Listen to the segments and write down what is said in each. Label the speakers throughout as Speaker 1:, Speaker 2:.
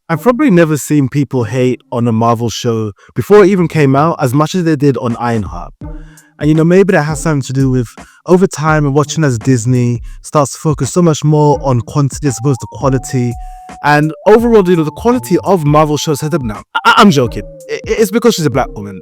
Speaker 1: I've probably never seen people hate on a Marvel show before it even came out as much as they did on Ironheart. And maybe that has something to do with over time and watching as Disney starts to focus so much more on quantity as opposed to quality. And overall, the quality of Marvel shows has now. I'm joking. It's because she's a black woman.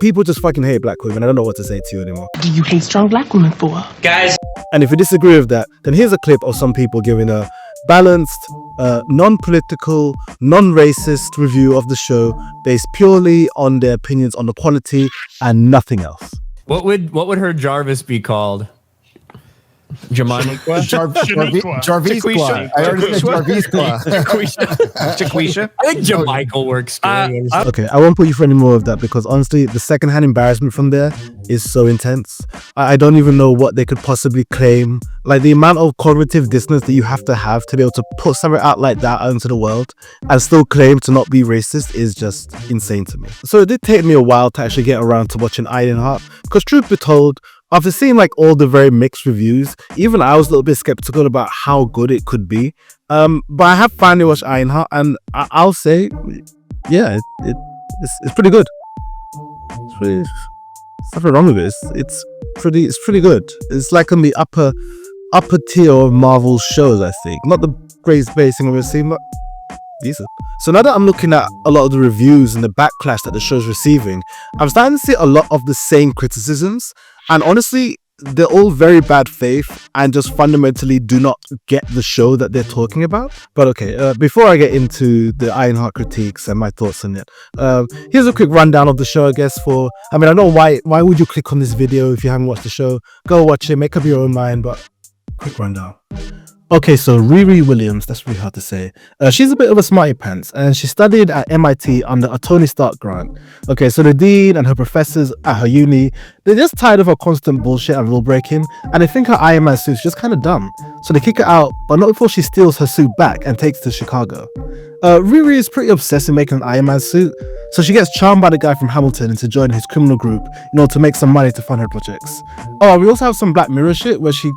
Speaker 1: People just fucking hate black women. I don't know what to say to you anymore.
Speaker 2: Do you hate strong black women for?
Speaker 3: Guys.
Speaker 1: And if you disagree with that, then here's a clip of some people giving a balanced, non-political, non-racist review of the show based purely on their opinions on the quality and nothing else.
Speaker 3: What would her Jarvis be called? Jamaica?
Speaker 4: Jarvisqua. I already said Jarvisqua.
Speaker 3: Jaquisha? I think Jamaica works.
Speaker 1: Okay, I won't put you for any more of that because honestly, the secondhand embarrassment from there is so intense. I don't even know what they could possibly claim. Like the amount of cognitive dissonance that you have to be able to put something out like that out into the world and still claim to not be racist is just insane to me. So it did take me a while to actually get around to watching Ironheart because truth be told, after seeing like all the very mixed reviews, even I was a little bit skeptical about how good it could be. But I have finally watched Ironheart, and I'll say, yeah, it's pretty good. There's nothing wrong with it. It's pretty good. It's like on the upper tier of Marvel shows, I think. Not the greatest basing I've ever seen, but decent. So now that I'm looking at a lot of the reviews and the backlash that the show's receiving, I'm starting to see a lot of the same criticisms. And honestly, they're all very bad faith and just fundamentally do not get the show that they're talking about. But okay, before I get into the Ironheart critiques and my thoughts on it, here's a quick rundown of the show, I guess. I don't know why would you click on this video if you haven't watched the show? Go watch it, make up your own mind, but quick rundown. Okay, so Riri Williams, that's really hard to say. She's a bit of a smarty pants and she studied at MIT under a Tony Stark grant. Okay, so the dean and her professors at her uni, they're just tired of her constant bullshit and rule breaking, and they think her Iron Man suit's just kind of dumb. So they kick her out, but not before she steals her suit back and takes it to Chicago. Riri is pretty obsessed with making an Iron Man suit, so she gets charmed by the guy from Hamilton into joining his criminal group in order to make some money to fund her projects. Oh, we also have some Black Mirror shit where she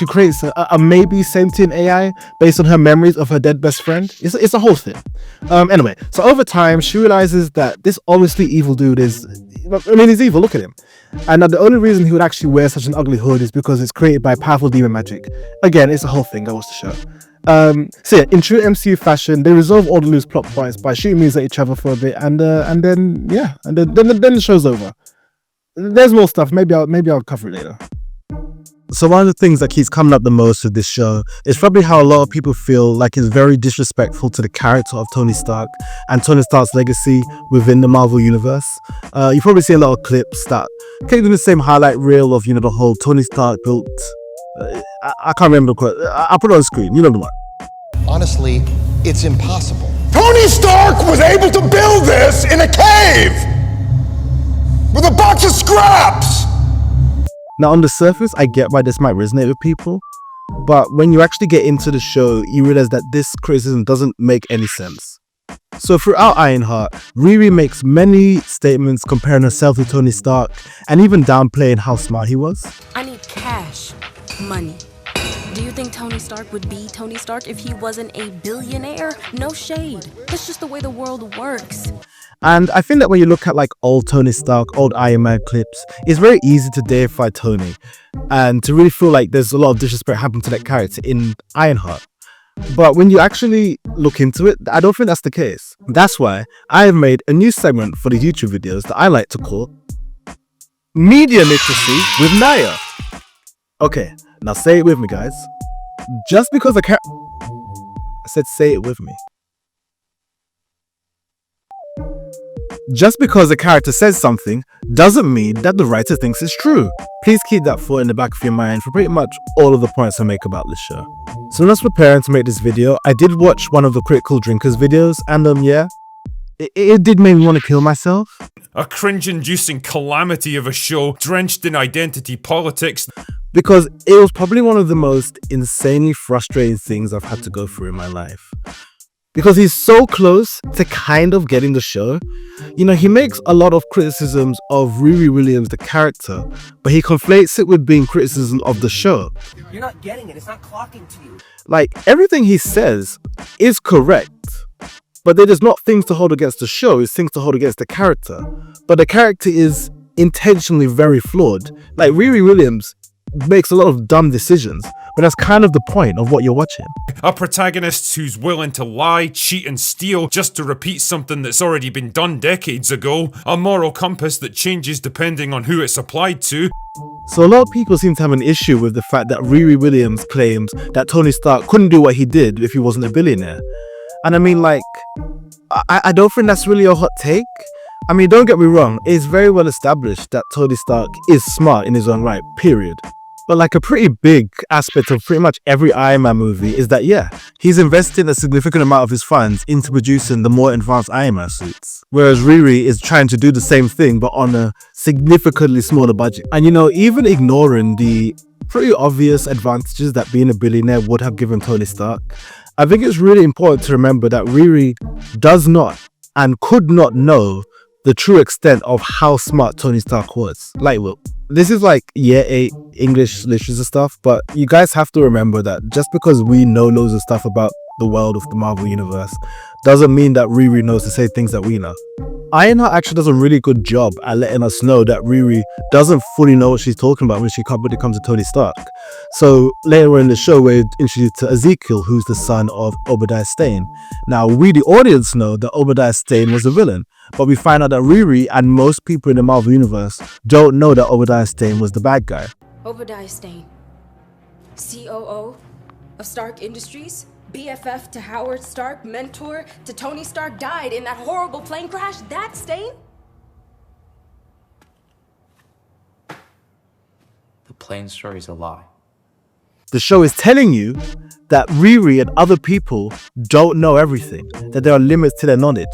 Speaker 1: creates a maybe sentient AI based on her memories of her dead best friend. It's a whole thing. Anyway, so over time, she realizes that this obviously evil dude he's evil, look at him. And that the only reason he would actually wear such an ugly hood is because it's created by powerful demon magic. Again, it's a whole thing, go watch the show. So yeah, in true MCU fashion, they resolve all the loose plot points by shooting moves at each other for a bit, and then the show's over. There's more stuff. Maybe I'll cover it later. So one of the things that keeps coming up the most with this show is probably how a lot of people feel like it's very disrespectful to the character of Tony Stark and Tony Stark's legacy within the Marvel universe. You probably see a lot of clips that keep the same highlight reel of the whole Tony Stark built. I can't remember the quote. I'll put it on screen. You know the one.
Speaker 5: Honestly, it's impossible.
Speaker 6: Tony Stark was able to build this in a cave with a box of scraps.
Speaker 1: Now, on the surface, I get why this might resonate with people, but when you actually get into the show, you realize that this criticism doesn't make any sense. So throughout Ironheart, Riri makes many statements comparing herself to Tony Stark and even downplaying how smart he was.
Speaker 7: I need cash, money. Do you think Tony Stark would be Tony Stark if he wasn't a billionaire? No shade. That's just the way the world works.
Speaker 1: And I think that when you look at old Tony Stark, old Iron Man clips, it's very easy to deify Tony and to really feel like there's a lot of disrespect happening to that character in Ironheart. But when you actually look into it, I don't think that's the case. That's why I have made a new segment for the YouTube videos that I like to call Media Literacy with Naya. Okay, now say it with me, guys. Just because I said say it with me. Just because a character says something doesn't mean that the writer thinks it's true. Please keep that thought in the back of your mind for pretty much all of the points I make about this show. So when I was preparing to make this video, I did watch one of the Critical Drinkers videos, and it did make me want to kill myself.
Speaker 8: A cringe-inducing calamity of a show drenched in identity politics.
Speaker 1: Because it was probably one of the most insanely frustrating things I've had to go through in my life. Because he's so close to kind of getting the show. He makes a lot of criticisms of Riri Williams, the character, but he conflates it with being criticism of the show.
Speaker 9: You're not getting it. It's not clocking to you.
Speaker 1: Everything he says is correct, But they're just not things to hold against the show, it's things to hold against the character. But the character is intentionally very flawed. Like, Riri Williams makes a lot of dumb decisions, but that's kind of the point of what you're watching.
Speaker 8: A protagonist who's willing to lie, cheat and steal just to repeat something that's already been done decades ago. A moral compass that changes depending on who it's applied to.
Speaker 1: So a lot of people seem to have an issue with the fact that Riri Williams claims that Tony Stark couldn't do what he did if he wasn't a billionaire. And I mean, like, I don't think that's really a hot take. I mean, don't get me wrong, it's very well established that Tony Stark is smart in his own right, period. But like, a pretty big aspect of pretty much every Iron Man movie is that, yeah, he's investing a significant amount of his funds into producing the more advanced Iron Man suits. Whereas Riri is trying to do the same thing, but on a significantly smaller budget. And you know, even ignoring the pretty obvious advantages that being a billionaire would have given Tony Stark, I think it's really important to remember that Riri does not and could not know the true extent of how smart Tony Stark was. Like, well, this is like year 8 English literature stuff, but you guys have to remember that just because we know loads of stuff about the world of the Marvel Universe doesn't mean that Riri knows the same things that we know. Ironheart actually does a really good job at letting us know that Riri doesn't fully know what she's talking about when it comes to Tony Stark. So later in the show, we're introduced to Ezekiel, who's the son of Obadiah Stane. Now, we the audience know that Obadiah Stane was a villain, but we find out that Riri and most people in the Marvel Universe don't know that Obadiah Stane was the bad guy.
Speaker 7: Obadiah Stane, COO of Stark Industries, BFF to Howard Stark, mentor to Tony Stark, died in that horrible plane crash. That Stane?
Speaker 3: The plane story's a lie.
Speaker 1: The show is telling you that Riri and other people don't know everything, that there are limits to their knowledge.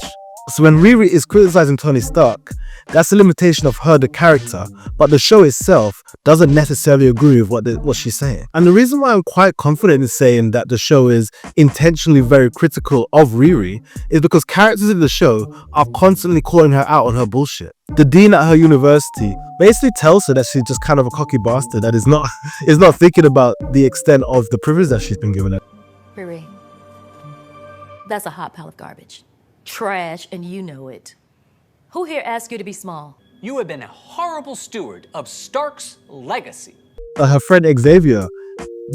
Speaker 1: So when Riri is criticizing Tony Stark, that's a limitation of her, the character, but the show itself doesn't necessarily agree with what she's saying. And the reason why I'm quite confident in saying that the show is intentionally very critical of Riri is because characters in the show are constantly calling her out on her bullshit. The dean at her university basically tells her that she's just kind of a cocky bastard that is not thinking about the extent of the privilege that she's been given.
Speaker 9: Riri, that's a hot pile of garbage. Trash, and you know it. Who here asked you to be small?
Speaker 10: You have been a horrible steward of Stark's legacy.
Speaker 1: Her friend Xavier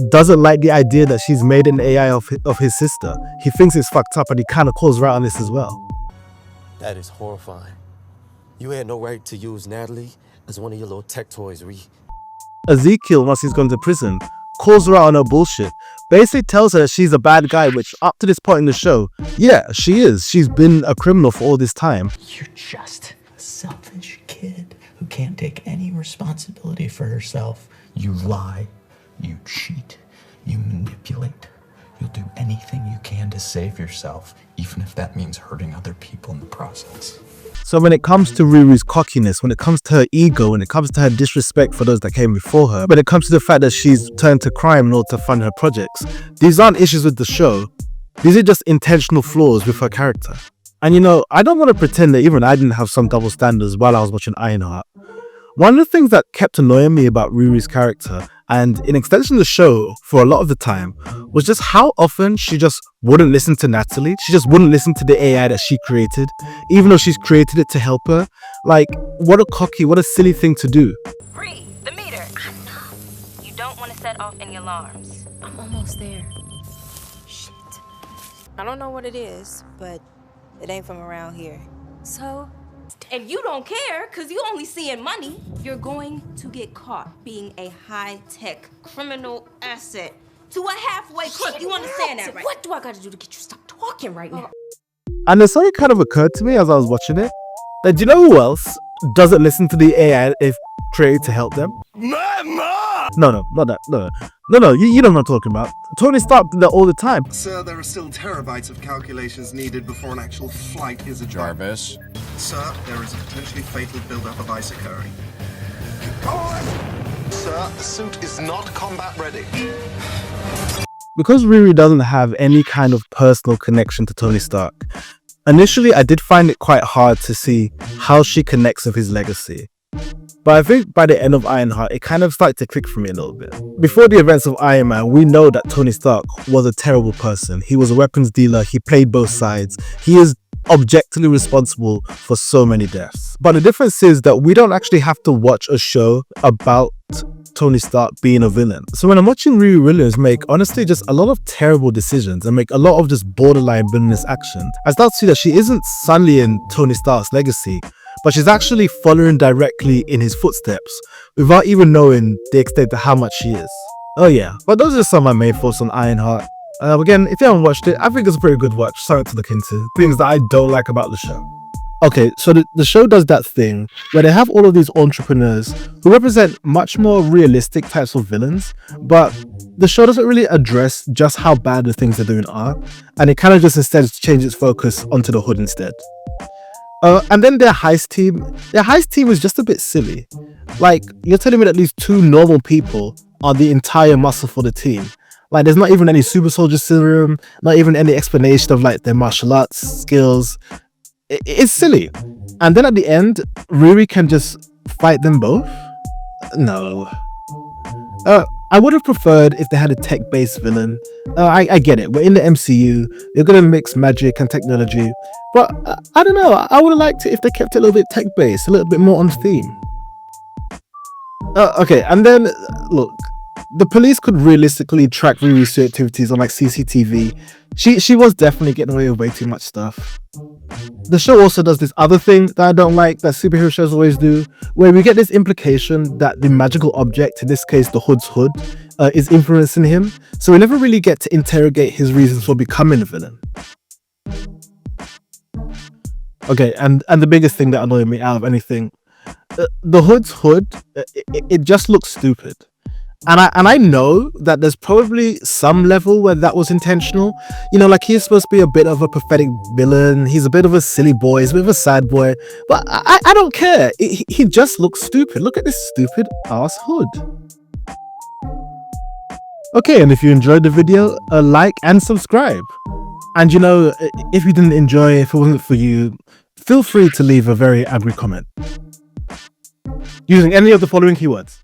Speaker 1: doesn't like the idea that she's made an AI of his sister. He thinks it's fucked up and he kind of calls her out on this as well.
Speaker 11: That is horrifying. You had no right to use Natalie as one of your little tech toys, Ree.
Speaker 1: Ezekiel, once he's gone to prison, calls her out on her bullshit. Basically tells her that she's a bad guy, which up to this point in the show, yeah, she is. She's been a criminal for all this time.
Speaker 12: You're just a selfish kid who can't take any responsibility for herself. You lie, you cheat, you manipulate. You'll do anything you can to save yourself, even if that means hurting other people in the process.
Speaker 1: So when it comes to Riri's cockiness, when it comes to her ego, when it comes to her disrespect for those that came before her, when it comes to the fact that she's turned to crime in order to fund her projects, these aren't issues with the show. These are just intentional flaws with her character. And you know, I don't want to pretend that even I didn't have some double standards while I was watching Ironheart. One of the things that kept annoying me about Riri's character, and in extension of the show for a lot of the time, was just how often she just wouldn't listen to Natalie. She just wouldn't listen to the AI that she created, even though she's created it to help her. Like, what a silly thing to do.
Speaker 7: Bree, the meter. I know. You don't want to set off any alarms. I'm almost there. Shit.
Speaker 13: I don't know what it is, but it ain't from around here.
Speaker 7: So? And you don't care because you only seeing money. You're going to get caught being a high-tech criminal asset to a halfway crook. You understand that, right? What do I got to do to get you to stop talking right now?
Speaker 1: And then something kind of occurred to me as I was watching it. That, do you know who else doesn't listen to the AI if created to help them? No, not that. No, you know what I'm talking about. Tony Stark did that all the time.
Speaker 14: Sir, there are still terabytes of calculations needed before an actual flight is a
Speaker 4: Jarvis.
Speaker 14: Sir, there is a potentially fatal buildup of King-Khari.
Speaker 5: Sir, the suit is not combat ready.
Speaker 1: Because Riri doesn't have any kind of personal connection to Tony Stark, initially I did find it quite hard to see how she connects with his legacy. But I think by the end of Ironheart, it kind of started to click for me a little bit. Before the events of Iron Man, we know that Tony Stark was a terrible person. He was a weapons dealer, he played both sides. He is objectively responsible for so many deaths. But the difference is that we don't actually have to watch a show about Tony Stark being a villain. So when I'm watching Riri Williams make honestly just a lot of terrible decisions and make a lot of just borderline villainous actions, I start to see that she isn't sullying Tony Stark's legacy, but she's actually following directly in his footsteps without even knowing the extent of how much she is. Oh yeah, but those are some of my main thoughts on Ironheart. Again, if you haven't watched it, I think it's a pretty good watch, something to look into, things that I don't like about the show. Okay, so the show does that thing where they have all of these entrepreneurs who represent much more realistic types of villains, but the show doesn't really address just how bad the things they're doing are, and it kind of just instead changes its focus onto the hood instead. And then their heist team is just a bit silly. Like, you're telling me that these two normal people are the entire muscle for the team. Like, there's not even any super soldier serum, not even any explanation of like their martial arts skills. It's silly. And then at the end, Riri can just fight them both? No. I would have preferred if they had a tech-based villain. I get it, we're in the MCU, you're gonna mix magic and technology, but I don't know, I would have liked it if they kept it a little bit tech-based, a little bit more on theme. Okay, and then, look, the police could realistically track Riri's activities on like CCTV. She was definitely getting away with way too much stuff. The show also does this other thing that I don't like, that superhero shows always do, where we get this implication that the magical object, in this case the Hood's hood, is influencing him, so we never really get to interrogate his reasons for becoming a villain. Okay, and the biggest thing that annoyed me out of anything, the Hood's hood, it just looks stupid. And I know that there's probably some level where that was intentional. You know, like, he's supposed to be a bit of a pathetic villain. He's a bit of a silly boy. He's a bit of a sad boy. But I don't care. He just looks stupid. Look at this stupid ass hood. Okay, and if you enjoyed the video, like and subscribe. And you know, if you didn't enjoy, if it wasn't for you, feel free to leave a very angry comment using any of the following keywords.